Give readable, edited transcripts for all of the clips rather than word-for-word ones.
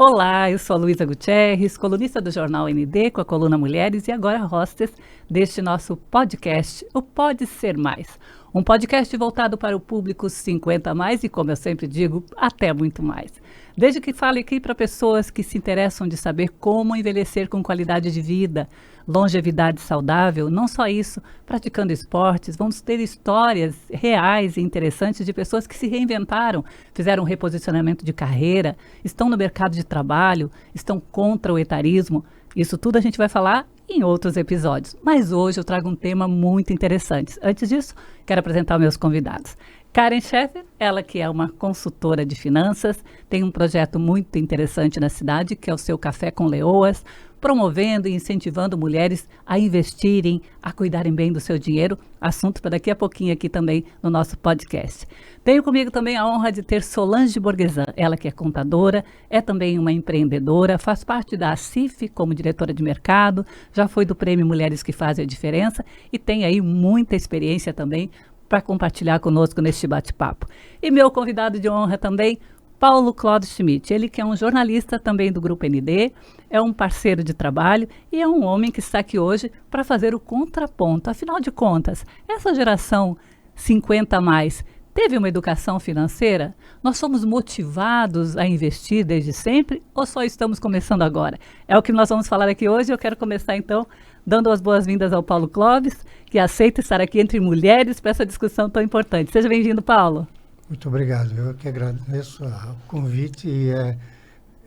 Olá, eu sou a Luísa Gutierrez, colunista do jornal ND com a coluna Mulheres e agora hostess deste nosso podcast, o Pode Ser Mais. Um podcast voltado para o público 50 a mais e, como eu sempre digo, até muito mais. Desde que falo aqui para pessoas que se interessam de saber como envelhecer com qualidade de vida, longevidade saudável, não só isso, praticando esportes, vamos ter histórias reais e interessantes de pessoas que se reinventaram, fizeram um reposicionamento de carreira, estão no mercado de trabalho, estão contra o etarismo. Isso tudo a gente vai falar em outros episódios. Mas hoje eu trago um tema muito interessante. Antes disso, quero apresentar os meus convidados. Karen Scheffer, ela que é uma consultora de finanças, tem um projeto muito interessante na cidade, que é o seu Café com Leoas, promovendo e incentivando mulheres a investirem, a cuidarem bem do seu dinheiro, assunto para daqui a pouquinho aqui também no nosso podcast. Tenho comigo também a honra de ter Solange Borgesan, ela que é contadora, é também uma empreendedora, faz parte da ACIF como diretora de mercado, já foi do Prêmio Mulheres que Fazem a Diferença e tem aí muita experiência também para compartilhar conosco neste bate-papo. E meu convidado de honra também, Paulo Cláudio Schmidt, ele que é um jornalista também do Grupo ND, é um parceiro de trabalho e é um homem que está aqui hoje para fazer o contraponto. Afinal de contas, essa geração 50 a mais teve uma educação financeira? Nós somos motivados a investir desde sempre ou só estamos começando agora? É o que nós vamos falar aqui hoje. Eu quero começar então dando as boas-vindas ao Paulo Clóvis, que aceita estar aqui entre mulheres para essa discussão tão importante. Seja bem-vindo, Paulo. Muito obrigado. Eu que agradeço o convite e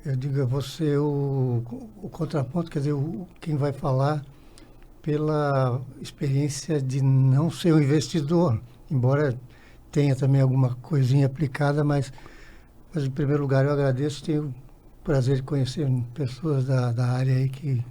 eu digo a você o contraponto, quer dizer, quem vai falar pela experiência de não ser um investidor, embora tenha também alguma coisinha aplicada, mas em primeiro lugar eu agradeço, tenho o prazer de conhecer pessoas da área aí que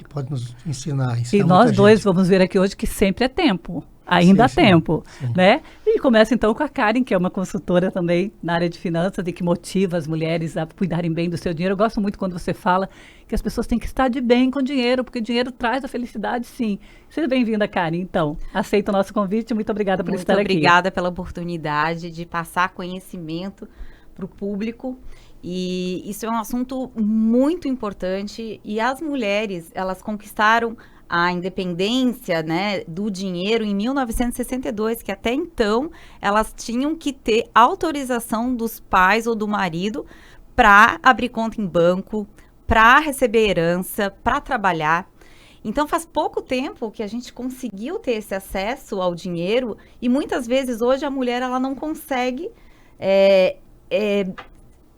podem nos ensinar. E nós dois vamos ver aqui hoje que sempre é tempo. Ainda há tempo, né? E começa então com a Karen, que é uma consultora também na área de finanças e que motiva as mulheres a cuidarem bem do seu dinheiro. Eu gosto muito quando você fala que as pessoas têm que estar de bem com o dinheiro, porque o dinheiro traz a felicidade, sim. Seja bem-vinda, Karen. Então, aceita o nosso convite. Muito obrigada por estar aqui. Muito obrigada pela oportunidade de passar conhecimento para o público. E isso é um assunto muito importante. E as mulheres, elas conquistaram a independência, né, do dinheiro em 1962, que até então elas tinham que ter autorização dos pais ou do marido para abrir conta em banco, para receber herança, para trabalhar. Então faz pouco tempo que a gente conseguiu ter esse acesso ao dinheiro e muitas vezes hoje a mulher ela não consegue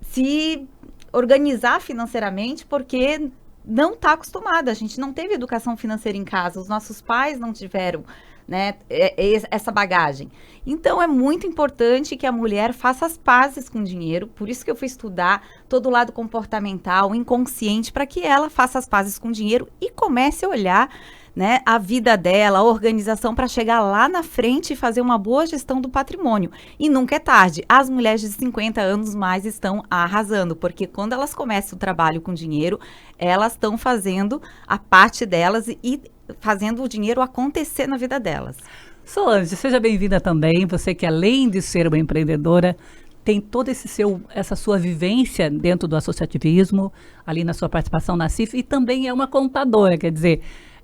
se organizar financeiramente porque não está acostumada, a gente não teve educação financeira em casa, os nossos pais não tiveram, né, essa bagagem. Então, é muito importante que a mulher faça as pazes com o dinheiro, por isso que eu fui estudar todo o lado comportamental, inconsciente, para que ela faça as pazes com o dinheiro e comece a olhar, né, a vida dela, a organização para chegar lá na frente e fazer uma boa gestão do patrimônio. E nunca é tarde. As mulheres de 50 anos mais estão arrasando, porque quando elas começam o trabalho com dinheiro, elas estão fazendo a parte delas e fazendo o dinheiro acontecer na vida delas. Solange, seja bem-vinda também. Você que além de ser uma empreendedora, tem toda essa sua vivência dentro do associativismo, ali na sua participação na CIF, e também é uma contadora, quer dizer,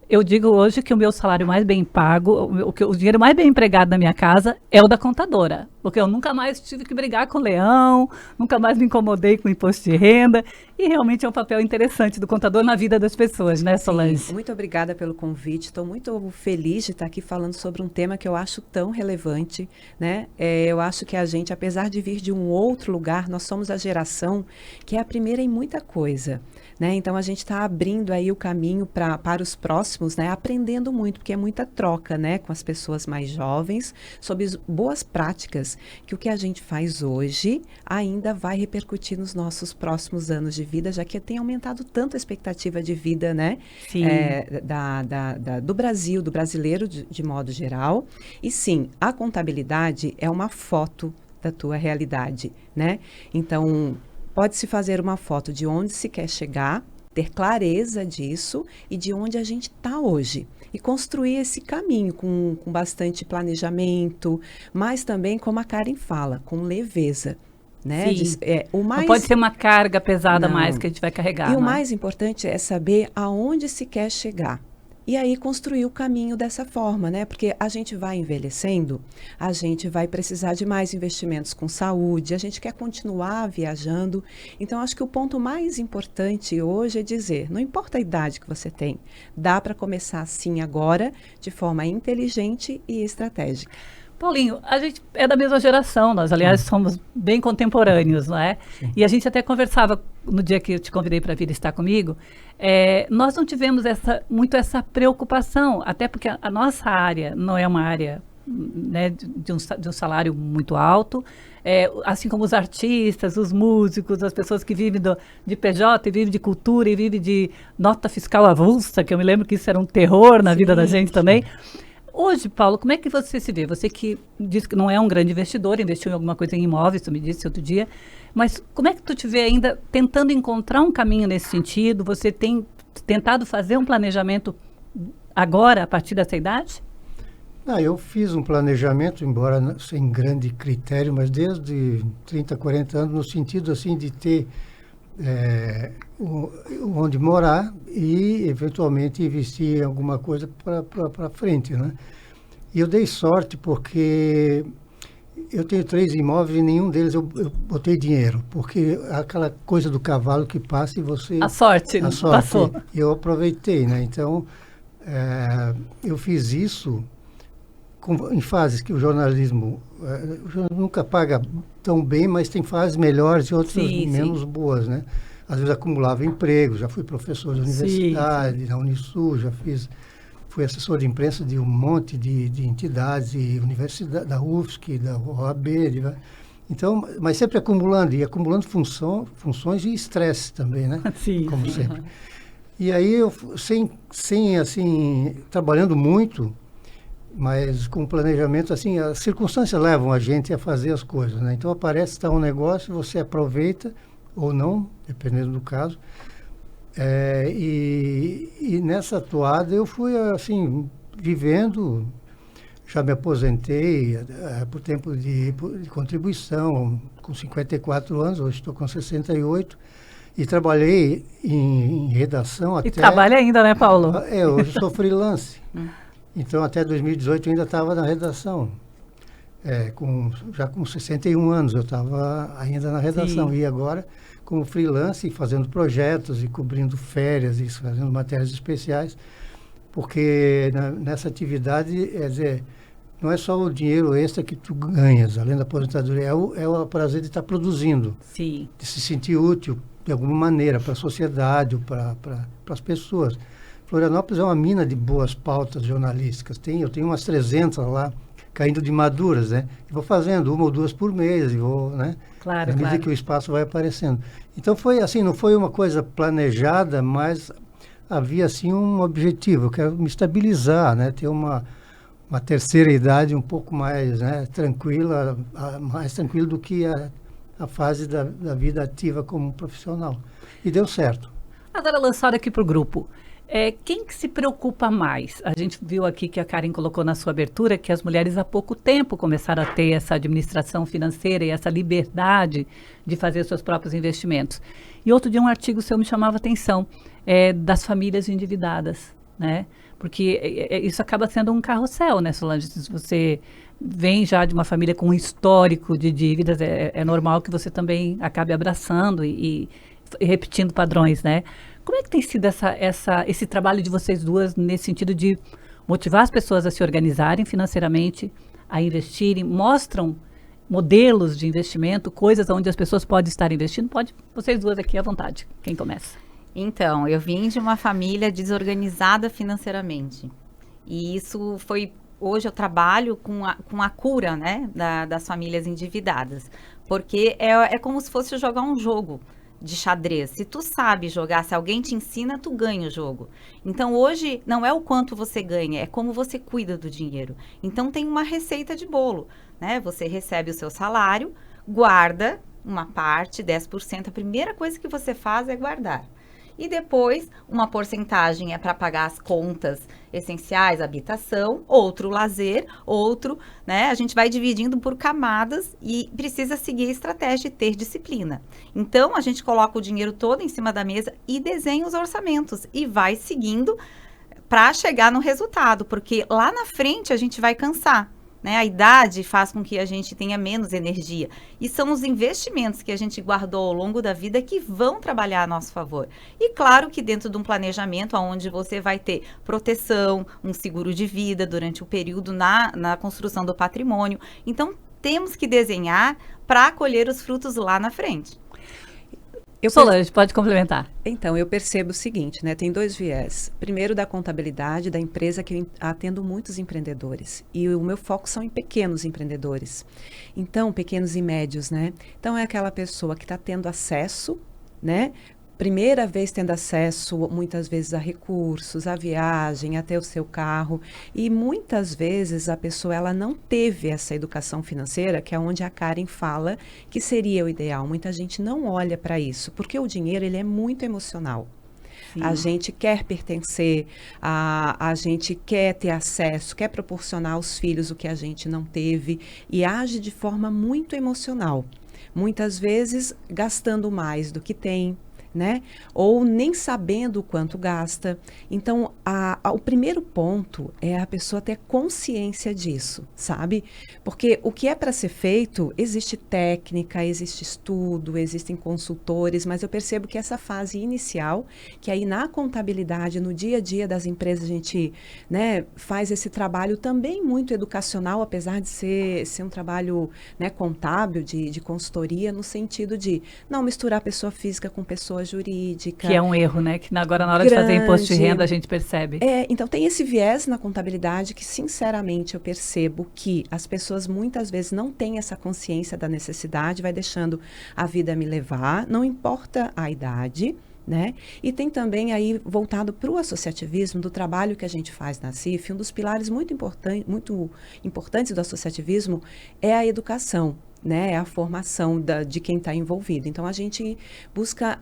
eu digo hoje que o meu salário mais bem pago, o dinheiro mais bem empregado na minha casa é o da contadora. Porque eu nunca mais tive que brigar com o leão, nunca mais me incomodei com o imposto de renda. E realmente é um papel interessante do contador na vida das pessoas, né, Solange? Sim, muito obrigada pelo convite. Estou muito feliz de estar aqui falando sobre um tema que eu acho tão relevante, né? Eu acho que a gente, apesar de vir de um outro lugar, nós somos a geração que é a primeira em muita coisa, né? Então, a gente está abrindo aí o caminho para os próximos, né? Aprendendo muito, porque é muita troca, né? Com as pessoas mais jovens, sobre boas práticas, que o que a gente faz hoje ainda vai repercutir nos nossos próximos anos de vida, já que tem aumentado tanto a expectativa de vida, né? Sim. Do Brasil, do brasileiro de modo geral. E sim, a contabilidade é uma foto da tua realidade, né? Então, pode-se fazer uma foto de onde se quer chegar, ter clareza disso e de onde a gente está hoje. E construir esse caminho com bastante planejamento, mas também, como a Karen fala, com leveza. né? Sim. O mais... Não pode ser uma carga pesada Não. mais que a gente vai carregar. E o né? mais importante é saber aonde se quer chegar. E aí construir o caminho dessa forma, né? Porque a gente vai envelhecendo, a gente vai precisar de mais investimentos com saúde, a gente quer continuar viajando. Então, acho que o ponto mais importante hoje é dizer, não importa a idade que você tem, dá para começar sim agora, de forma inteligente e estratégica. Paulinho, a gente é da mesma geração, nós, aliás, somos bem contemporâneos, não é? Sim. E a gente até conversava no dia que eu te convidei para vir estar comigo, nós não tivemos muito essa preocupação, até porque a nossa área não é uma área, né, de um salário muito alto, assim como os artistas, os músicos, as pessoas que vivem de PJ, e vivem de cultura, e vivem de nota fiscal avulsa, que eu me lembro que isso era um terror na vida da gente também. Hoje, Paulo, como é que você se vê? Você que diz que não é um grande investidor, investiu em alguma coisa em imóveis, tu me disse outro dia, mas como é que tu te vê ainda tentando encontrar um caminho nesse sentido? Você tem tentado fazer um planejamento agora, a partir dessa idade? Eu fiz um planejamento, embora sem grande critério, mas desde 30, 40 anos, no sentido assim de ter onde morar e, eventualmente, investir em alguma coisa para frente, né? E eu dei sorte porque eu tenho 3 imóveis e nenhum deles eu botei dinheiro, porque aquela coisa do cavalo que passa e você... A sorte passou. Eu aproveitei, né? Então, eu fiz isso em fases que o jornalismo nunca paga tão bem, mas tem fases melhores e outras menos boas, né? Às vezes acumulava emprego, já fui professor de universidade, na Unisul, fui assessor de imprensa de um monte de entidades e universidade, da UFSC, da OAB, então, mas sempre acumulando funções e estresse também, né? Sim, como sempre. E aí eu, assim, trabalhando muito, mas com planejamento, assim, as circunstâncias levam a gente a fazer as coisas, né? Então aparece um negócio, você aproveita ou não, dependendo do caso. E nessa toada eu fui, assim, vivendo, já me aposentei por tempo de contribuição, com 54 anos, hoje estou com 68, e trabalhei em redação até... E trabalha ainda, né, Paulo? Hoje sou freelance. Então, até 2018 eu ainda estava na redação. Já com 61 anos eu estava ainda na redação. Sim. E agora, como freelance, fazendo projetos e cobrindo férias e fazendo matérias especiais, porque nessa atividade, não é só o dinheiro extra que tu ganhas, além da aposentadoria, é o prazer de estar produzindo. Sim. De se sentir útil, de alguma maneira, para a sociedade, para as pessoas. Florianópolis é uma mina de boas pautas jornalísticas. Eu tenho umas 300 lá, caindo de maduras, né? E vou fazendo 1 ou 2 por mês, e vou, né? Claro, à medida que o espaço vai aparecendo. Então foi assim, não foi uma coisa planejada, mas havia assim um objetivo. Eu quero me estabilizar, né? Ter uma terceira idade um pouco mais, né, tranquila, mais tranquila do que a fase da vida ativa como profissional. E deu certo. Agora, lançado aqui para o grupo, quem que se preocupa mais? A gente viu aqui que a Karen colocou na sua abertura que as mulheres há pouco tempo começaram a ter essa administração financeira e essa liberdade de fazer seus próprios investimentos. E outro dia um artigo seu me chamava a atenção, das famílias endividadas, né? Porque isso acaba sendo um carrossel, né, Solange? Se você vem já de uma família com um histórico de dívidas, é normal que você também acabe abraçando e repetindo padrões, né? Como é que tem sido esse trabalho de vocês duas nesse sentido de motivar as pessoas a se organizarem financeiramente, a investirem, mostram modelos de investimento, coisas onde as pessoas podem estar investindo? Pode, vocês duas aqui à vontade. Quem começa? Então, eu vim de uma família desorganizada financeiramente. E isso foi... Hoje eu trabalho com a cura, né, das famílias endividadas. Porque é como se fosse jogar um jogo de xadrez. Se tu sabe jogar, se alguém te ensina, tu ganha o jogo. Então, hoje, não é o quanto você ganha, é como você cuida do dinheiro. Então, tem uma receita de bolo, né? Você recebe o seu salário, guarda uma parte, 10%. A primeira coisa que você faz é guardar. e depois uma porcentagem é para pagar as contas essenciais, habitação, outro lazer, outro, né? A gente vai dividindo por camadas e precisa seguir a estratégia e ter disciplina. Então, a gente coloca o dinheiro todo em cima da mesa e desenha os orçamentos e vai seguindo para chegar no resultado, porque lá na frente a gente vai cansar. Né? A idade faz com que a gente tenha menos energia. E são os investimentos que a gente guardou ao longo da vida que vão trabalhar a nosso favor. E claro que dentro de um planejamento onde você vai ter proteção, um seguro de vida durante o período na construção do patrimônio. Então, temos que desenhar para colher os frutos lá na frente. Solange, pode complementar. Então, eu percebo o seguinte, né? Tem 2 viés. Primeiro, da contabilidade da empresa, que eu atendo muitos empreendedores. E o meu foco são em pequenos empreendedores. Então, pequenos e médios, né? Então, é aquela pessoa que está tendo acesso, né? Primeira vez tendo acesso, muitas vezes, a recursos, a viagem, até o seu carro. E muitas vezes a pessoa ela não teve essa educação financeira, que é onde a Karen fala que seria o ideal. Muita gente não olha para isso, porque o dinheiro ele é muito emocional. Sim. A gente quer pertencer, a gente quer ter acesso, quer proporcionar aos filhos o que a gente não teve e age de forma muito emocional. Muitas vezes gastando mais do que tem. Né? Ou nem sabendo o quanto gasta. Então, o primeiro ponto é a pessoa ter consciência disso, sabe? Porque o que é para ser feito, existe técnica, existe estudo, existem consultores, mas eu percebo que essa fase inicial, que aí na contabilidade, no dia a dia das empresas, a gente, né, faz esse trabalho também muito educacional, apesar de ser um trabalho, né, contábil, de consultoria, no sentido de não misturar pessoa física com pessoa jurídica. Que é um erro, né? Que agora na hora de fazer imposto de renda a gente percebe. Então tem esse viés na contabilidade que, sinceramente, eu percebo que as pessoas muitas vezes não têm essa consciência da necessidade, vai deixando a vida me levar, não importa a idade, né? E tem também aí, voltado para o associativismo, do trabalho que a gente faz na CIF, um dos pilares muito importantes do associativismo é a educação. Né, a formação de quem está envolvido. Então, a gente busca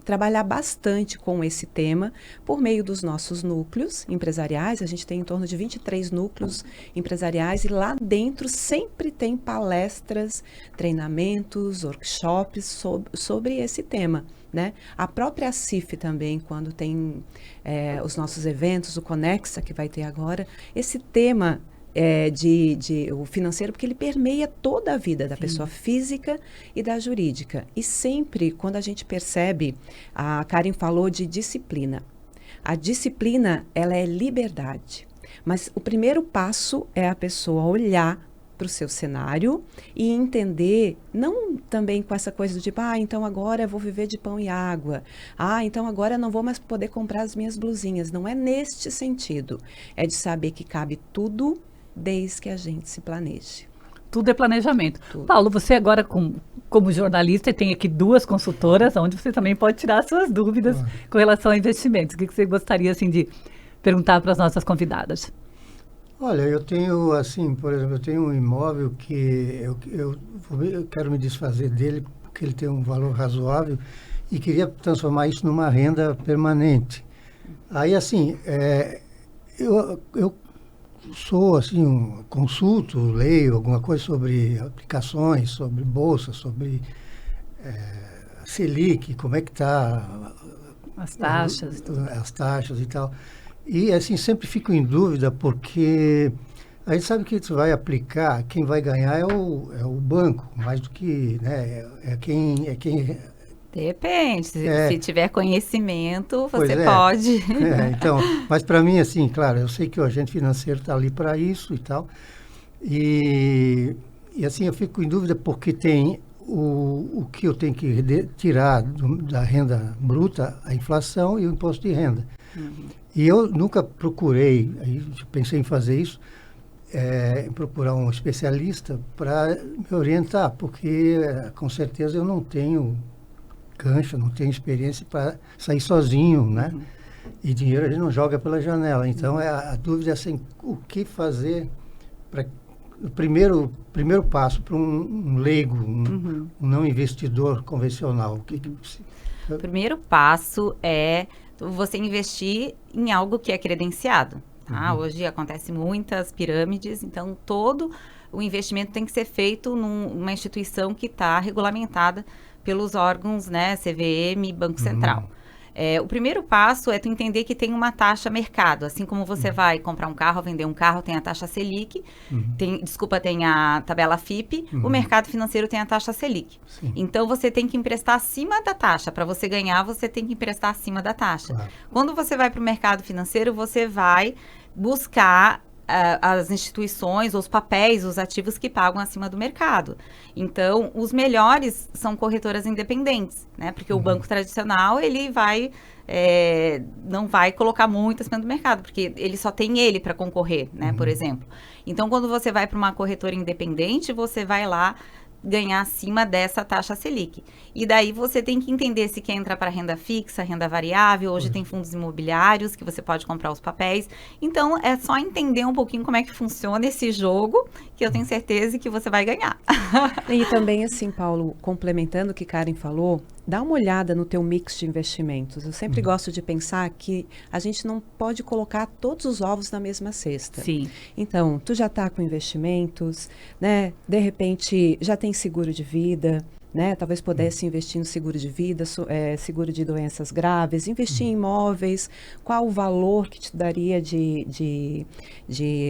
trabalhar bastante com esse tema por meio dos nossos núcleos empresariais. A gente tem em torno de 23 núcleos empresariais e lá dentro sempre tem palestras, treinamentos, workshops sobre esse tema. Né? A própria CIF também, quando tem os nossos eventos, o Conexa, que vai ter agora, esse tema o financeiro, porque ele permeia toda a vida da pessoa física e da jurídica. E sempre, quando a gente percebe, a Karen falou de disciplina. A disciplina, ela é liberdade. Mas o primeiro passo é a pessoa olhar para o seu cenário e entender, não também com essa coisa do tipo, então agora eu vou viver de pão e água, então agora eu não vou mais poder comprar as minhas blusinhas. Não é neste sentido. É de saber que cabe tudo desde que a gente se planeje. Tudo é planejamento. Tudo. Paulo, você agora como jornalista tem aqui 2 consultoras, onde você também pode tirar suas dúvidas com relação a investimentos. O que você gostaria assim, de perguntar para as nossas convidadas? Olha, eu tenho assim, por exemplo, eu tenho um imóvel que eu quero me desfazer dele porque ele tem um valor razoável e queria transformar isso numa renda permanente. Aí assim, eu sou assim, consulto, leio alguma coisa sobre aplicações, sobre bolsa, sobre Selic, como é que está as taxas, as taxas e tal. E assim sempre fico em dúvida porque a gente sabe que isso vai aplicar, quem vai ganhar é o banco, mais do que, né, é quem Depende, se tiver conhecimento, você pode. Então, mas para mim, assim, claro, eu sei que o agente financeiro está ali para isso e tal. E assim, eu fico em dúvida porque tem o que eu tenho que tirar da renda bruta, a inflação e o imposto de renda. Uhum. E eu nunca procurei, aí pensei em fazer isso, procurar um especialista para me orientar, porque com certeza eu não tenho cancha, não tenho experiência para sair sozinho, né? Uhum. E dinheiro a gente não joga pela janela. Então, a dúvida é assim, o que fazer para o primeiro passo para um leigo, um não investidor convencional. O primeiro passo é você investir em algo que é credenciado. Tá? Hoje acontece muitas pirâmides, então todo o investimento tem que ser feito numa instituição que está regulamentada pelos órgãos, né, CVM, Banco Central. O primeiro passo é tu entender que tem uma taxa mercado, assim como você vai comprar um carro, vender um carro, tem a taxa Selic, tem a tabela FIPE, o mercado financeiro tem a taxa Selic. Sim. Então, você tem que emprestar acima da taxa. Para você ganhar, você tem que emprestar acima da taxa. Claro. Quando você vai para o mercado financeiro, você vai buscar as instituições, os papéis, os ativos que pagam acima do mercado. Então, os melhores são corretoras independentes, né? Porque o banco tradicional, ele vai... não vai colocar muito acima do mercado, porque ele só tem ele para concorrer, né? Por exemplo. Então, quando você vai para uma corretora independente, você vai lá ganhar acima dessa taxa Selic. E daí você tem que entender se quer entrar para renda fixa, renda variável. Hoje tem fundos imobiliários que você pode comprar os papéis. Então, é só entender um pouquinho como é que funciona esse jogo, que eu tenho certeza que você vai ganhar. E também, assim, Paulo, complementando o que Karen falou, dá uma olhada no teu mix de investimentos. Eu sempre gosto de pensar que a gente não pode colocar todos os ovos na mesma cesta. Sim. Então, tu já está com investimentos, né? De repente, já tem seguro de vida, né? Talvez pudesse investir no seguro de vida, seguro de doenças graves, investir em imóveis, qual o valor que te daria de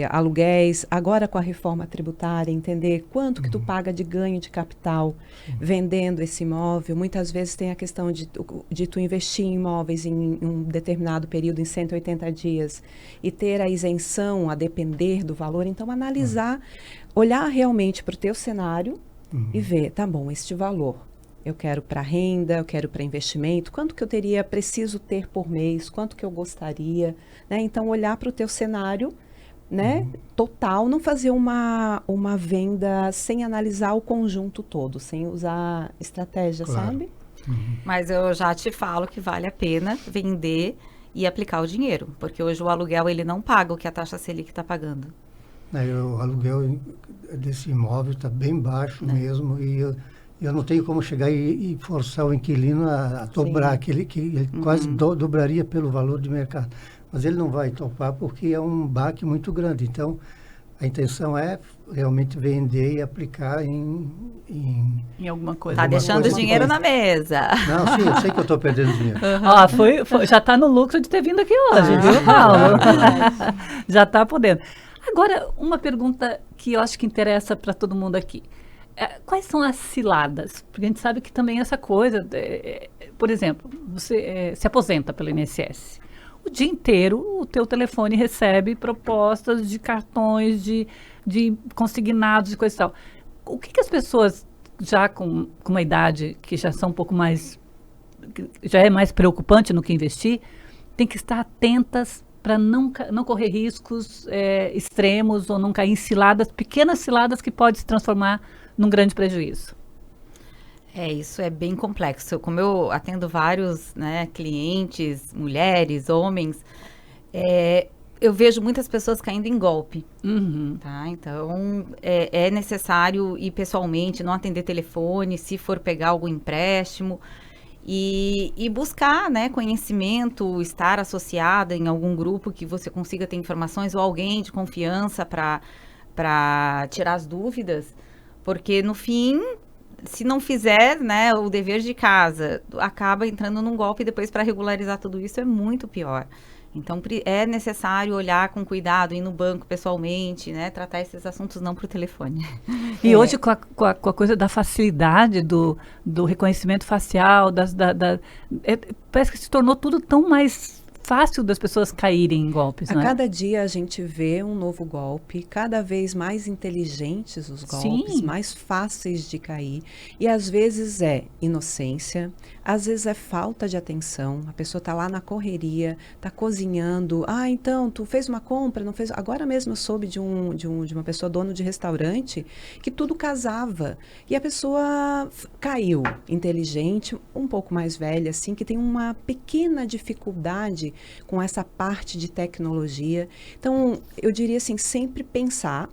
aluguéis, agora com a reforma tributária, entender quanto que tu paga de ganho de capital vendendo esse imóvel. Muitas vezes tem a questão de tu investir em imóveis em um determinado período, em 180 dias, e ter a isenção a depender do valor. Então, analisar, olhar realmente para o teu cenário, e ver, tá bom, este valor, eu quero para renda, eu quero para investimento, quanto que eu preciso ter por mês, quanto que eu gostaria, né? Então, olhar para o teu cenário, né, total, não fazer uma venda sem analisar o conjunto todo, sem usar estratégia, Claro. sabe? Mas eu já te falo que vale a pena vender e aplicar o dinheiro, porque hoje o aluguel ele não paga o que a taxa Selic está pagando. O aluguel desse imóvel está bem baixo mesmo, e eu não tenho como chegar e forçar o inquilino a dobrar, que ele quase dobraria pelo valor de mercado. Mas ele não vai topar porque é um baque muito grande. Então, a intenção é realmente vender e aplicar em alguma coisa. Tá deixando coisa dinheiro que- na mesa. Não, sim, eu sei que eu estou perdendo dinheiro. Ó, já está no lucro de ter vindo aqui hoje, viu, Paulo? Já está podendo. Agora, uma pergunta que eu acho que interessa para todo mundo aqui. Quais são as ciladas? Porque a gente sabe que também essa coisa, por exemplo, você se aposenta pelo INSS. O dia inteiro o teu telefone recebe propostas de cartões, de consignados e coisa e tal. O que as pessoas já com uma idade que já são um pouco mais, que já é mais preocupante no que investir, tem que estar atentas para não correr riscos extremos ou não cair em ciladas, pequenas ciladas que podem se transformar num grande prejuízo? Isso é bem complexo. Como eu atendo vários, né, clientes, mulheres, homens, eu vejo muitas pessoas caindo em golpe. Tá? Então, é necessário ir pessoalmente, não atender telefone, se for pegar algum empréstimo. E buscar, né, conhecimento, estar associada em algum grupo que você consiga ter informações ou alguém de confiança para tirar as dúvidas, porque no fim, se não fizer, né, o dever de casa, acaba entrando num golpe e depois para regularizar tudo isso é muito pior. Então, é necessário olhar com cuidado, ir no banco pessoalmente, né? Tratar esses assuntos não por telefone. E hoje, com a coisa da facilidade do reconhecimento facial, parece que se tornou tudo tão mais fácil das pessoas caírem em golpes, A não é? cada dia a gente vê um novo golpe, cada vez mais inteligentes os golpes, Sim. mais fáceis de cair. E às vezes é inocência, às vezes é falta de atenção. A pessoa está lá na correria, está cozinhando. Ah, então, tu fez uma compra, não fez? Agora mesmo eu soube de uma pessoa, dono de restaurante, que tudo casava. E a pessoa caiu, inteligente, um pouco mais velha, assim, que tem uma pequena dificuldade com essa parte de tecnologia. Então, eu diria assim, sempre pensar,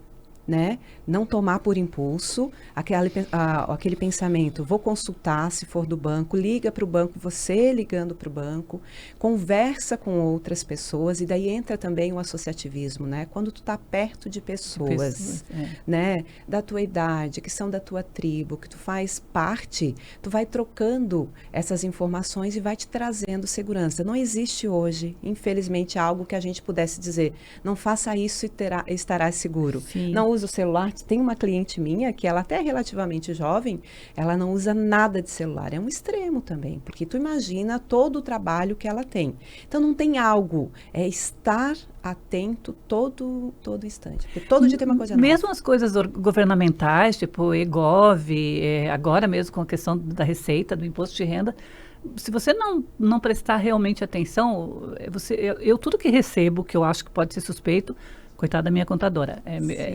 né? Não tomar por impulso aquele pensamento, vou consultar se for do banco, liga para o banco, você ligando para o banco, conversa com outras pessoas, e daí entra também o associativismo, né? Quando tu está perto de pessoas, né? Da tua idade, que são da tua tribo, que tu faz parte, tu vai trocando essas informações e vai te trazendo segurança. Não existe hoje, infelizmente, algo que a gente pudesse dizer, não faça isso e estará seguro. Sim. Não usa o celular. Tem uma cliente minha que ela até é relativamente jovem, ela não usa nada de celular. É um extremo também, porque tu imagina todo o trabalho que ela tem. Então não tem algo, é estar atento todo instante. Porque todo dia tem uma coisa nova. Mesmo as coisas governamentais, tipo EGOV, agora mesmo com a questão da receita, do imposto de renda, se você não prestar realmente atenção, eu tudo que recebo, que eu acho que pode ser suspeito, coitada da minha contadora,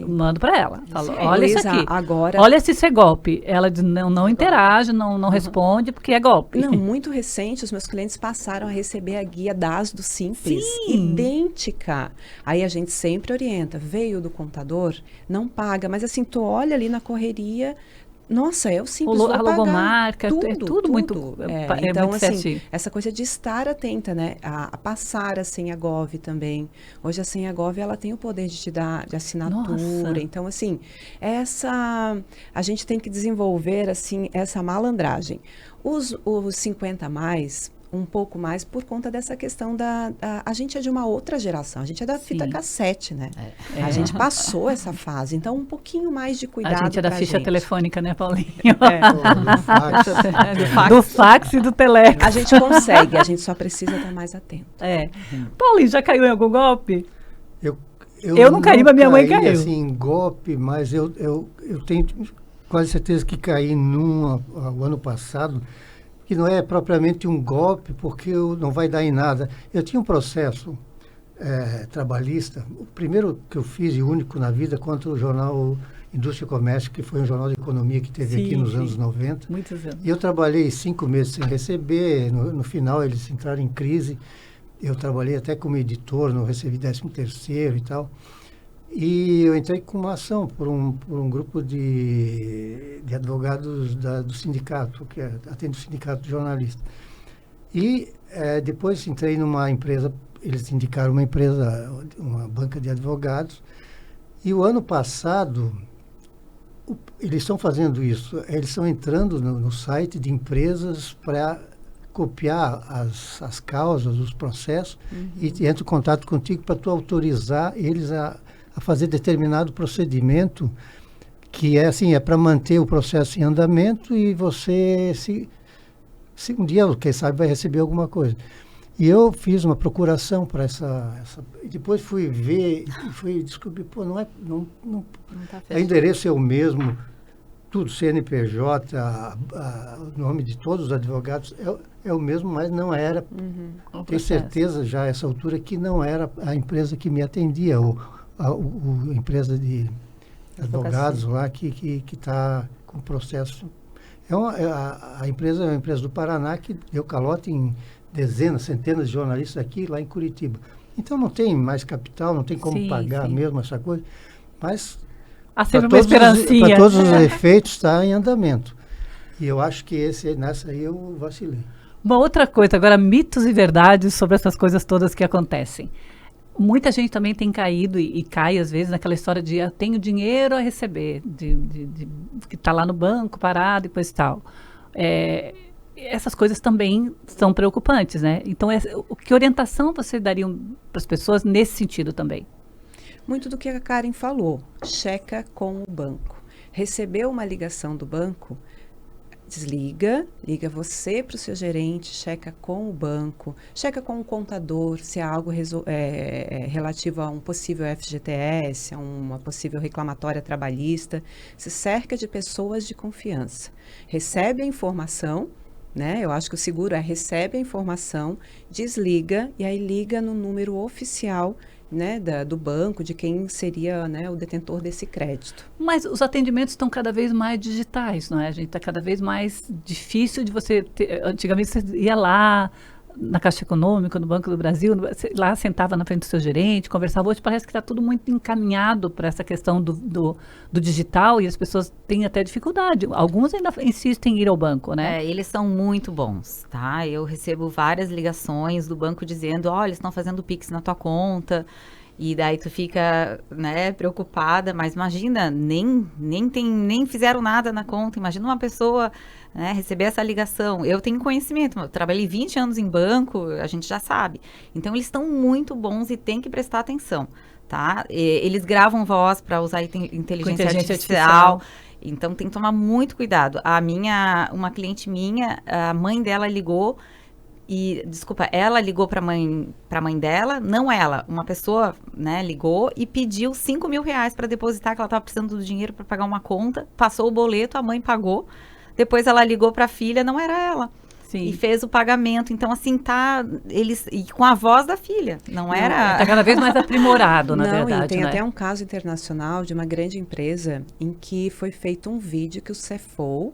mando para ela. Falo, olha Luísa, isso aqui, agora... olha se isso é golpe. Ela diz, não interage, não responde, porque é golpe. Não, muito recente, os meus clientes passaram a receber a guia DAS do Simples, Sim. idêntica. Aí a gente sempre orienta, veio do contador, não paga, mas assim, tu olha ali na correria... Nossa, é o Simples, vou A pagar. logomarca, é tudo muito então, muito assim, certinho. essa coisa de estar atenta, né? A passar a senha Gov também. Hoje a senha Gov, ela tem o poder de te dar de assinatura. Nossa. Então, assim, a gente tem que desenvolver, assim, essa malandragem. Os 50 a mais... um pouco mais por conta dessa questão a gente é de uma outra geração, a gente é da fita cassete, né? A gente passou essa fase, então um pouquinho mais de cuidado. A gente é da ficha gente. telefônica, né, Paulinho? Do fax. Do fax e do telex. A gente consegue, a gente só precisa estar mais atento. Paulinho, já caiu em algum golpe? Eu não caí, mas minha mãe caiu. Assim, em golpe, mas eu tenho quase certeza que caí o ano passado, que não é propriamente um golpe, porque não vai dar em nada. Eu tinha um processo trabalhista, o primeiro que eu fiz e único na vida, contra o jornal Indústria e Comércio, que foi um jornal de economia que teve aqui nos anos 90. Muitos anos. E eu trabalhei 5 meses sem receber, no final eles entraram em crise. Eu trabalhei até como editor, não recebi 13º e tal. E eu entrei com uma ação por um grupo de advogados do sindicato, que atende o sindicato de jornalistas. E depois entrei numa empresa, eles indicaram uma empresa, uma banca de advogados. E o ano passado, eles estão fazendo isso, eles estão entrando no site de empresas para copiar as causas, os processos, e entram em contato contigo para tu autorizar eles a fazer determinado procedimento, que é para manter o processo em andamento e você, se um dia, quem sabe, vai receber alguma coisa. E eu fiz uma procuração para essa... E depois fui ver e fui descobrir, não tá o endereço é o mesmo, tudo, CNPJ, o nome de todos os advogados é o mesmo, mas não era. Tenho certeza já a essa altura que não era a empresa que me atendia, a empresa de advogados lá que está com o processo. A empresa é uma empresa do Paraná que deu calote em dezenas, centenas de jornalistas aqui lá em Curitiba. Então não tem mais capital, não tem como pagar mesmo essa coisa, mas Sempre uma esperancinha. Para todos os efeitos está em andamento. E eu acho que nessa aí eu vacilei. Uma outra coisa, agora mitos e verdades sobre essas coisas todas que acontecem. Muita gente também tem caído e cai às vezes naquela história de eu tenho dinheiro a receber, que está lá no banco parado e coisa e tal. Essas coisas também são preocupantes, né? Então, que orientação você daria para as pessoas nesse sentido também? Muito do que a Karen falou, checa com o banco. Recebeu uma ligação do banco, desliga, liga você para o seu gerente, checa com o banco, checa com o contador se é algo relativo a um possível FGTS, a uma possível reclamatória trabalhista. Se cerca de pessoas de confiança. Recebe a informação, né? Eu acho que o seguro recebe a informação, desliga e aí liga no número oficial, né, do banco, de quem seria, né, o detentor desse crédito. Mas os atendimentos estão cada vez mais digitais, não é? A gente está cada vez mais difícil de você ter... Antigamente você ia lá, na Caixa Econômica, no Banco do Brasil, lá sentava na frente do seu gerente, conversava. Hoje parece que está tudo muito encaminhado para essa questão do digital e as pessoas têm até dificuldade. Alguns ainda insistem em ir ao banco, né? Eles são muito bons, tá? Eu recebo várias ligações do banco dizendo, olha, eles estão fazendo Pix na tua conta. E daí tu fica, né, preocupada, mas imagina, nem fizeram nada na conta. Imagina uma pessoa, né, receber essa ligação. Eu tenho conhecimento, eu trabalhei 20 anos em banco, a gente já sabe. Então, eles estão muito bons e tem que prestar atenção, tá? Eles gravam voz para usar inteligência artificial. Então, tem que tomar muito cuidado. Uma cliente minha, a mãe dela ligou. Ela ligou para a mãe dela, não ela, uma pessoa, né, ligou e pediu 5 mil reais para depositar, que ela estava precisando do dinheiro para pagar uma conta, passou o boleto, a mãe pagou, depois ela ligou para a filha, não era ela. Sim. E fez o pagamento, então assim, e com a voz da filha, não era... Está cada vez mais aprimorado, na verdade. E tem até um caso internacional de uma grande empresa em que foi feito um vídeo que o CFO,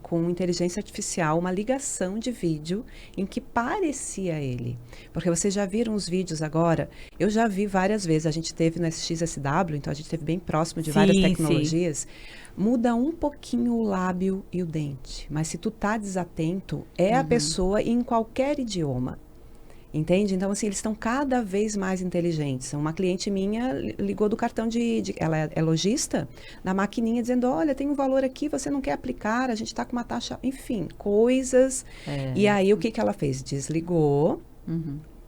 com inteligência artificial, uma ligação de vídeo em que parecia ele. Porque vocês já viram os vídeos agora? Eu já vi várias vezes. A gente teve no SXSW, então a gente esteve bem próximo de várias tecnologias. Muda um pouquinho o lábio e o dente. Mas se tu tá desatento, a pessoa em qualquer idioma. Entende? Então, assim, eles estão cada vez mais inteligentes. Uma cliente minha ligou do cartão ela é lojista, na maquininha, dizendo, olha, tem um valor aqui, você não quer aplicar, a gente está com uma taxa... Enfim, coisas. E aí, o que ela fez? Desligou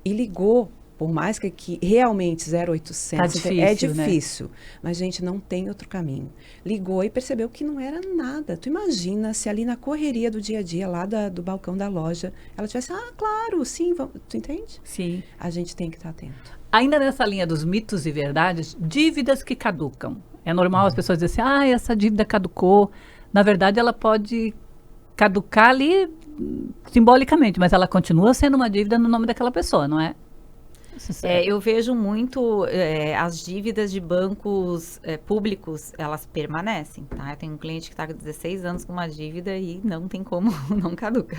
e ligou. Por mais que realmente 0800 tá difícil, é difícil, né? Mas, gente, não tem outro caminho. Ligou e percebeu que não era nada. Tu imagina se ali na correria do dia a dia, lá do balcão da loja, ela tivesse, claro, sim, tu entende? Sim. A gente tem que estar atento. Ainda nessa linha dos mitos e verdades, dívidas que caducam. É normal as pessoas dizerem assim, essa dívida caducou. Na verdade, ela pode caducar ali simbolicamente, mas ela continua sendo uma dívida no nome daquela pessoa, não é? Eu vejo muito as dívidas de bancos públicos, elas permanecem, tá? Eu tenho um cliente que está com 16 anos com uma dívida e não tem como, não caduca.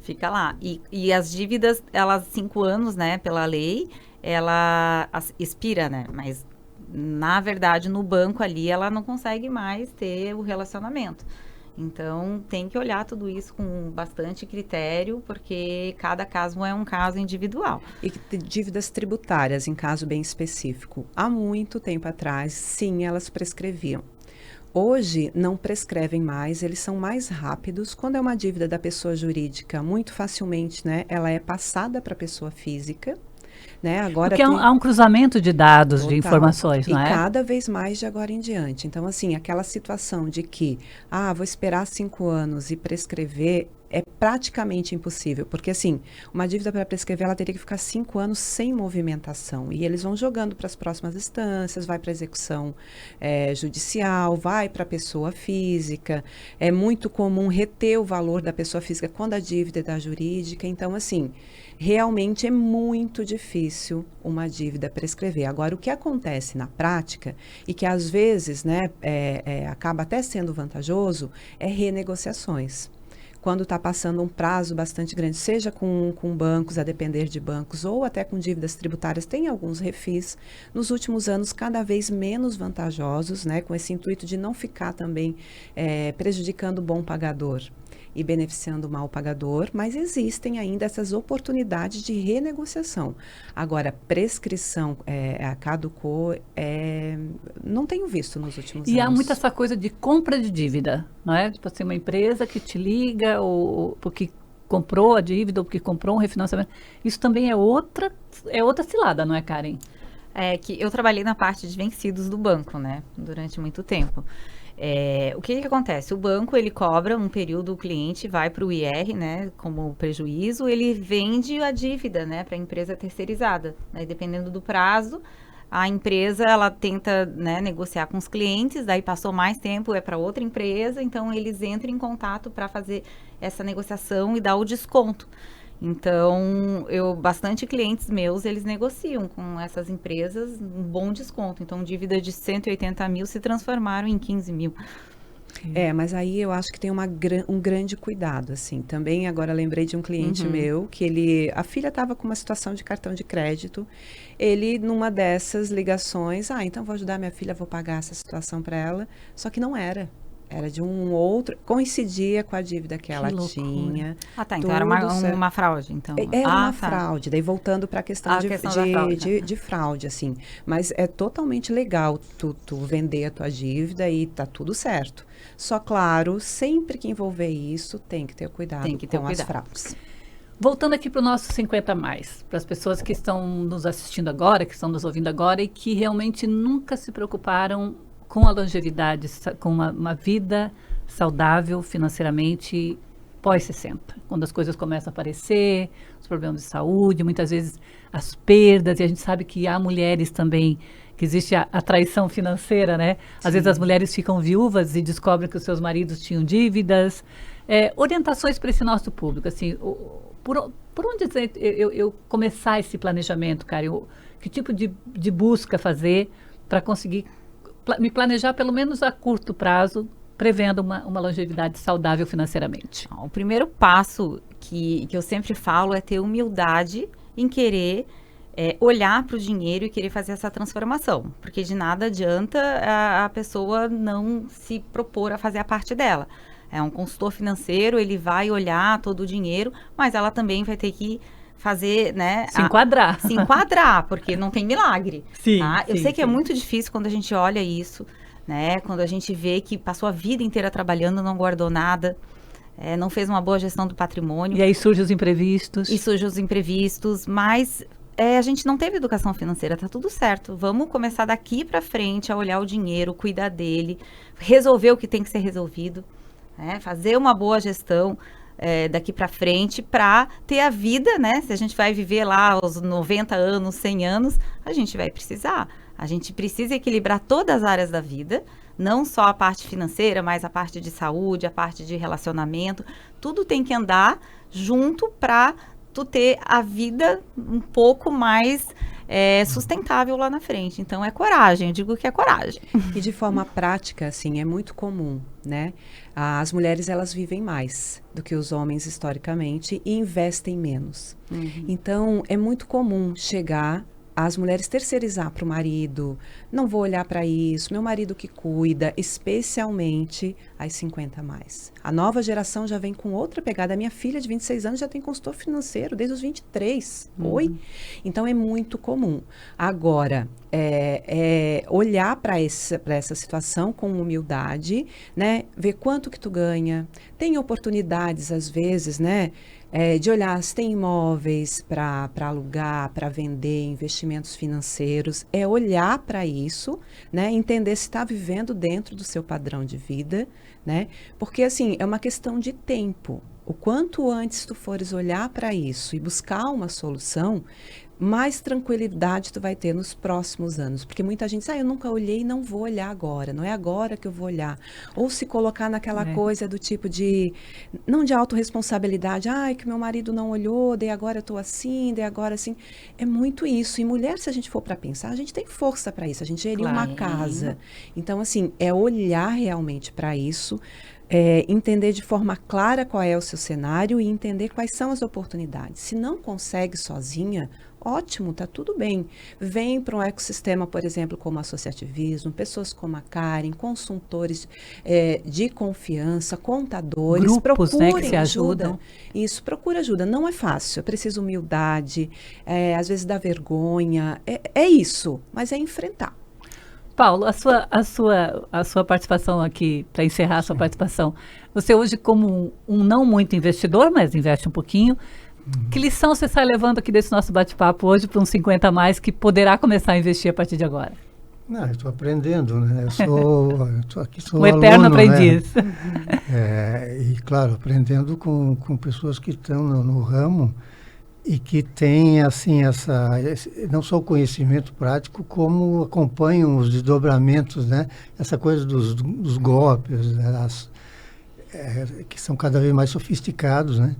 Fica lá. E as dívidas, elas 5 anos, né, pela lei, ela expira, né? Mas, na verdade, no banco ali, ela não consegue mais ter o relacionamento. Então, tem que olhar tudo isso com bastante critério, porque cada caso é um caso individual. E dívidas tributárias, em caso bem específico. Há muito tempo atrás, sim, elas prescreviam. Hoje, não prescrevem mais, eles são mais rápidos. Quando é uma dívida da pessoa jurídica, muito facilmente, né, ela é passada para a pessoa física. Né? Agora porque há um cruzamento de dados, total, de informações, não é? E cada vez mais de agora em diante. Então, assim, aquela situação de que, vou esperar 5 anos e prescrever, é praticamente impossível. Porque, assim, uma dívida para prescrever, ela teria que ficar 5 anos sem movimentação. E eles vão jogando para as próximas instâncias, vai para a execução judicial, vai para a pessoa física. É muito comum reter o valor da pessoa física quando a dívida é da jurídica. Então, assim, realmente é muito difícil uma dívida prescrever. Agora, o que acontece na prática, e que às vezes, né, acaba até sendo vantajoso, é renegociações. Quando está passando um prazo bastante grande, seja com bancos, a depender de bancos, ou até com dívidas tributárias, tem alguns refis, nos últimos anos cada vez menos vantajosos, né, com esse intuito de não ficar também prejudicando o bom pagador e beneficiando o mal pagador, mas existem ainda essas oportunidades de renegociação. Agora, prescrição caducou, não tenho visto nos últimos anos. E há muita essa coisa de compra de dívida, não é? Tipo assim, uma empresa que te liga ou porque comprou a dívida ou porque comprou um refinanciamento. Isso também é outra cilada, não é, Karen? Que eu trabalhei na parte de vencidos do banco, né? Durante muito tempo. O que acontece? O banco, ele cobra um período, o cliente vai para o IR, né, como prejuízo, ele vende a dívida, né, para a empresa terceirizada. Né, dependendo do prazo, a empresa, ela tenta, né, negociar com os clientes, daí passou mais tempo, é para outra empresa, então eles entram em contato para fazer essa negociação e dar o desconto. Então, bastante clientes meus, eles negociam com essas empresas um bom desconto. Então, dívida de 180 mil se transformaram em 15 mil. Mas aí eu acho que tem um grande cuidado, assim. Também agora lembrei de um cliente meu, que a filha estava com uma situação de cartão de crédito, ele numa dessas ligações, então vou ajudar minha filha, vou pagar essa situação para ela, só que não era. Era de um outro, coincidia com a dívida que ela tinha. Tá, então era uma fraude, então. Era uma fraude, daí voltando para a questão de fraude, assim. Mas é totalmente legal tu vender a tua dívida e tá tudo certo. Só, claro, sempre que envolver isso, tem que ter cuidado com as fraudes. Voltando aqui para o nosso 50 mais, para as pessoas que estão nos assistindo agora, que estão nos ouvindo agora e que realmente nunca se preocuparam com a longevidade, com uma vida saudável financeiramente pós-60, quando as coisas começam a aparecer, os problemas de saúde, muitas vezes as perdas, e a gente sabe que há mulheres também, que existe a traição financeira, né? Às vezes as mulheres ficam viúvas e descobrem que os seus maridos tinham dívidas. Orientações para esse nosso público, assim, por onde eu começar esse planejamento, Karen? Que tipo de busca fazer para conseguir me planejar pelo menos a curto prazo, prevendo uma longevidade saudável financeiramente? O primeiro passo que eu sempre falo é ter humildade em querer olhar para o dinheiro e querer fazer essa transformação, porque de nada adianta a pessoa não se propor a fazer a parte dela. Um consultor financeiro, ele vai olhar todo o dinheiro, mas ela também vai ter que fazer, né? Se enquadrar. Se enquadrar, porque não tem milagre. Sim, tá? Eu sim, sei que é muito difícil quando a gente olha isso, né? Quando a gente vê que passou a vida inteira trabalhando, não guardou nada, não fez uma boa gestão do patrimônio. E aí surgem os imprevistos. Mas a gente não teve educação financeira, tá tudo certo. Vamos começar daqui para frente a olhar o dinheiro, cuidar dele, resolver o que tem que ser resolvido, né? Fazer uma boa gestão daqui para frente, para ter a vida, né? Se a gente vai viver lá aos 90 anos, 100 anos, a gente vai precisar. A gente precisa equilibrar todas as áreas da vida, não só a parte financeira, mas a parte de saúde, a parte de relacionamento. Tudo tem que andar junto para tu ter a vida um pouco mais sustentável lá na frente. Então, é coragem, eu digo que é coragem. E de forma prática, assim, é muito comum, né? As mulheres, elas vivem mais do que os homens historicamente e investem menos. Então, é muito comum chegar as mulheres terceirizar para o marido, não vou olhar para isso, meu marido que cuida, especialmente às 50 a mais. A nova geração já vem com outra pegada. A minha filha de 26 anos já tem consultor financeiro desde os 23. Oi? Então é muito comum. Agora, olhar para essa situação com humildade, né? Ver quanto que tu ganha. Tem oportunidades, às vezes, né? De olhar se tem imóveis para alugar, para vender, investimentos financeiros, olhar para isso, né? Entender se está vivendo dentro do seu padrão de vida, né? Porque, assim, é uma questão de tempo. O quanto antes tu fores olhar para isso e buscar uma solução, mais tranquilidade tu vai ter nos próximos anos. Porque muita gente diz, eu nunca olhei e não vou olhar agora. Não é agora que eu vou olhar. Ou se colocar naquela coisa do tipo de, não de autorresponsabilidade, que meu marido não olhou, daí agora eu tô assim, daí agora assim. É muito isso. E mulher, se a gente for para pensar, a gente tem força para isso. A gente gerir uma casa. Então, assim, olhar realmente para isso, entender de forma clara qual é o seu cenário e entender quais são as oportunidades. Se não consegue sozinha, ótimo, tá tudo bem. Vem para um ecossistema, por exemplo, como associativismo, pessoas como a Karen, consultores de confiança, contadores. Grupos, procurem que se ajudam. Isso, procura ajuda. Não é fácil, é preciso humildade, às vezes dá vergonha. É isso, mas é enfrentar. Paulo, a sua participação aqui, para encerrar a sua participação, você hoje como um não muito investidor, mas investe um pouquinho, que lição você sai levando aqui desse nosso bate-papo hoje para uns 50 a mais que poderá começar a investir a partir de agora? Não, eu estou aprendendo, né? Sou um eterno aluno, aprendiz. Né? E, claro, aprendendo com pessoas que estão no ramo e que têm, assim, não só o conhecimento prático, como acompanham os desdobramentos, né? Essa coisa dos golpes, né? Que são cada vez mais sofisticados, né?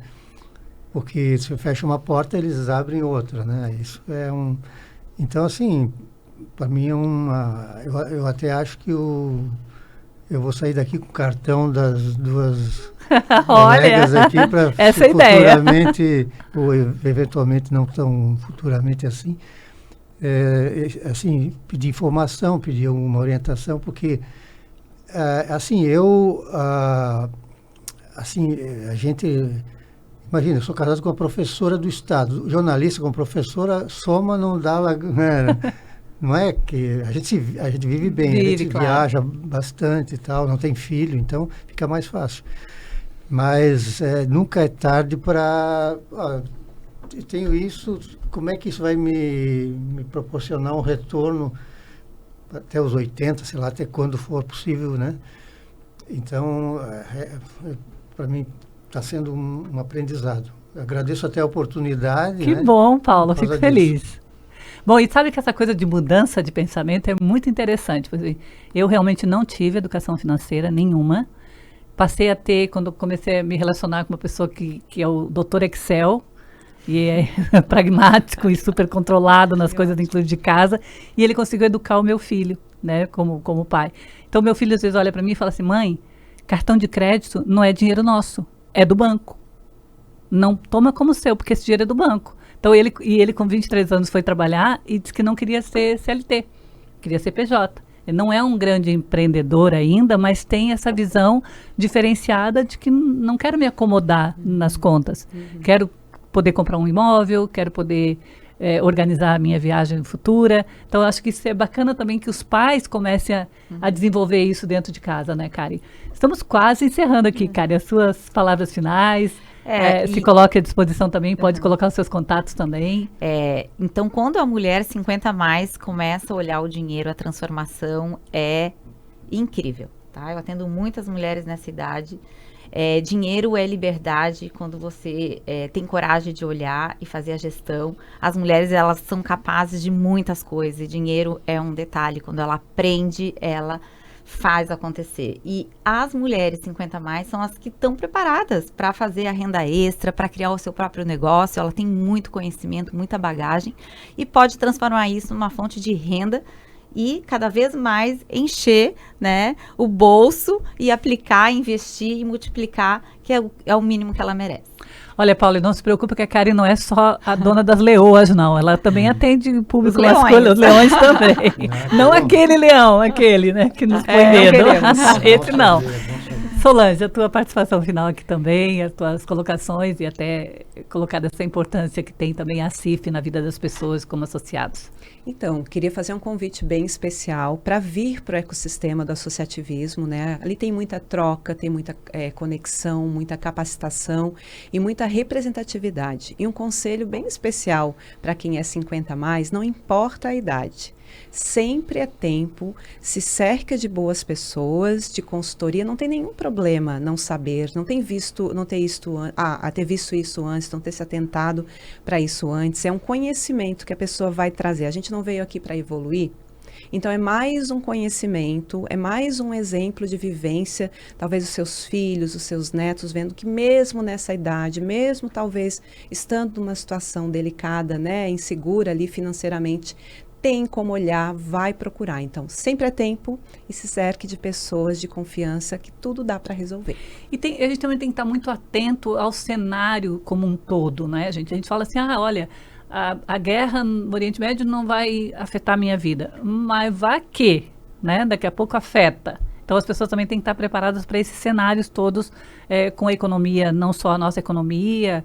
Porque se fecha uma porta, eles abrem outra, né? Isso é Então, assim, para mim eu até acho que eu vou sair daqui com o cartão das duas Olha, colegas aqui para essa é a ideia. futuramente, ou eventualmente não tão futuramente assim, assim, pedir informação, pedir alguma orientação, porque, assim, a gente... Imagina, eu sou casado com uma professora do Estado, jornalista com professora, soma não dá... Né? Não é que a gente vive bem, a gente claro. viaja bastante e tal, não tem filho, então fica mais fácil. Mas nunca é tarde para... tenho isso, como é que isso vai me proporcionar um retorno até os 80, sei lá, até quando for possível, né? Então, para mim, está sendo um aprendizado. Agradeço até a oportunidade. Que né? bom, Paulo, Por causa fico feliz. Bom, e sabe que essa coisa de mudança de pensamento é muito interessante. Eu realmente não tive educação financeira nenhuma. Passei a ter, quando comecei a me relacionar com uma pessoa que é o Dr. Excel, e é pragmático e super controlado nas coisas, inclusive de casa, e ele conseguiu educar o meu filho, né, como pai. Então, meu filho às vezes olha para mim e fala assim, mãe, cartão de crédito não é dinheiro nosso, é do banco. Não toma como seu, porque esse dinheiro é do banco. Então, ele com 23 anos foi trabalhar e disse que não queria ser CLT, queria ser PJ. Ele não é um grande empreendedor ainda, mas tem essa visão diferenciada de que não quero me acomodar nas contas. Quero poder comprar um imóvel, quero poder organizar a minha viagem futura. Então, acho que isso é bacana também que os pais comecem a desenvolver isso dentro de casa, né, Kari? Estamos quase encerrando aqui, Kari, as suas palavras finais. Se coloque à disposição também, pode colocar os seus contatos também. Então, quando a mulher 50 a mais começa a olhar o dinheiro, a transformação é incrível, tá? Eu atendo muitas mulheres nessa idade. Dinheiro é liberdade quando você tem coragem de olhar e fazer a gestão. As mulheres, elas são capazes de muitas coisas, e dinheiro é um detalhe. Quando ela aprende, ela faz acontecer. E as mulheres 50 a mais são as que estão preparadas para fazer a renda extra, para criar o seu próprio negócio. Ela tem muito conhecimento, muita bagagem e pode transformar isso numa fonte de renda e cada vez mais encher, né, o bolso e aplicar, investir e multiplicar, que é o mínimo que ela merece. Olha, Paulo, não se preocupe que a Kari não é só a dona das leoas, não. Ela também atende o público masculino, os leões também. Não aquele leão, aquele, né, que nos põe medo. Esse não. Solange, a tua participação final aqui também, as tuas colocações e até colocar essa importância que tem também a CIF na vida das pessoas como associados. Então, queria fazer um convite bem especial para vir para o ecossistema do associativismo, né? Ali tem muita troca, tem muita conexão, muita capacitação e muita representatividade. E um conselho bem especial para quem é 50 a mais, não importa a idade. Sempre é tempo, se cerca de boas pessoas, de consultoria, não tem nenhum problema não saber, não ter visto isso antes, não ter se atentado para isso antes. É um conhecimento que a pessoa vai trazer. A gente não veio aqui para evoluir. Então, é mais um conhecimento, é mais um exemplo de vivência, talvez os seus filhos, os seus netos, vendo que mesmo nessa idade, mesmo talvez estando numa situação delicada, né, insegura ali financeiramente, tem como olhar, vai procurar. Então, sempre é tempo e se cerque de pessoas de confiança que tudo dá para resolver. E a gente também tem que estar muito atento ao cenário como um todo, né, gente? A gente fala assim, olha, a guerra no Oriente Médio não vai afetar a minha vida, mas vai que, né? Daqui a pouco afeta. Então, as pessoas também têm que estar preparadas para esses cenários todos, com a economia, não só a nossa economia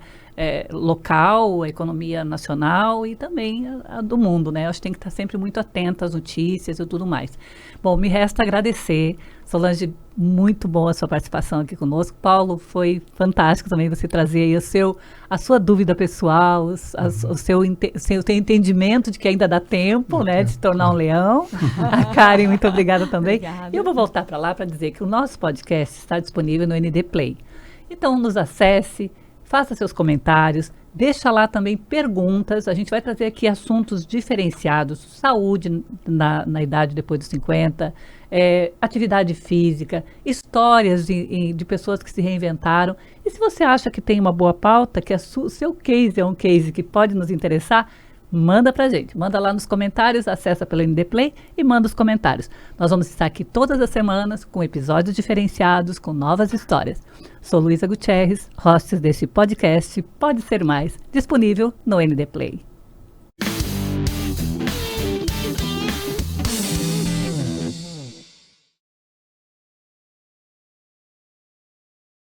local, a economia nacional e também a do mundo, né? Acho que tem que estar sempre muito atento às notícias e tudo mais. Bom, me resta agradecer. Solange, muito boa a sua participação aqui conosco. Paulo, foi fantástico também você trazer aí a sua dúvida pessoal, o seu entendimento de que ainda dá tempo, né, de se tornar um leão. A Karen, muito obrigada também. Obrigada. E eu vou voltar para lá para dizer que o nosso podcast está disponível no ND Play. Então, nos acesse, faça seus comentários, deixa lá também perguntas. A gente vai trazer aqui assuntos diferenciados, saúde na idade depois dos 50, atividade física, histórias de pessoas que se reinventaram. E se você acha que tem uma boa pauta, que o seu case é um case que pode nos interessar, Manda pra gente, manda lá nos comentários, acessa pelo ND Play e manda os comentários. Nós vamos estar aqui todas as semanas com episódios diferenciados, com novas histórias. Sou Luísa Gutierrez, hostess deste podcast Pode Ser Mais, disponível no ND Play.